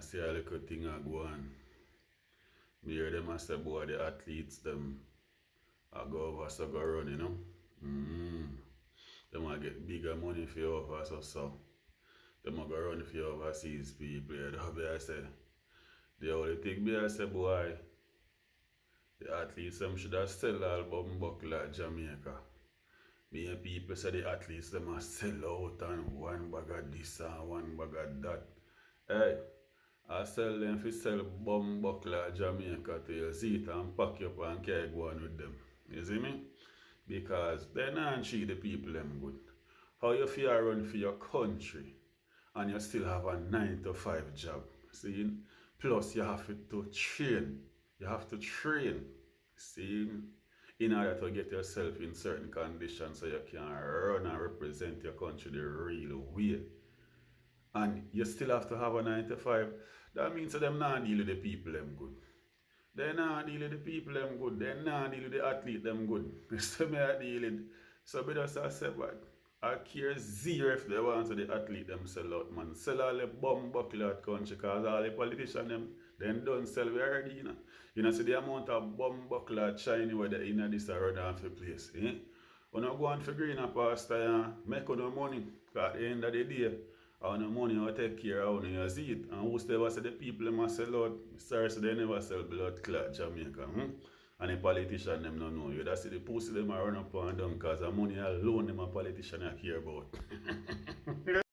I see a little thing a go on. Me hear them a say, boy, the athletes, them, I go over so go run, you know. Mm-hmm. Them a get bigger money for over so. Them a go run for overseas people. You know, I say, the only thing me I say, boy, the athletes, them should have sell all bum buckle at Jamaica. Me and people say the athletes, them a sell out and one bag of this and one bag of that. Hey, I sell them for sell bum buckle at Jamaica to you see it and pack you up and carry go on with them. You see me? Because they not treat the people them good. How you feel run for your country and you still have a 9 to 5 job. See? Plus you have to train. You have to train. See? In order to get yourself in certain conditions so you can run and represent your country the real way. And you still have to have a 9 to 5. That means that them not deal with the people them good. They not deal with the people them good. They not deal with the athlete them good. So me I deal with. So me just say, but I care zero if they want to the athlete them sell out, man. Sell all the bum buckle out country because all the politicians them don't sell we already, you know. You know, see the amount of bum buckle out shiny where they in this around and for place. Eh? When I go on for green and pastor and make no money, because at the end of the day, all the money will take care of you see it. And whoever say the people them must sell out, sorry, so they never sell blood clot Jamaica. And the politician them don't know you. That's the pussy them a run up and down because the money alone them a politician I care about.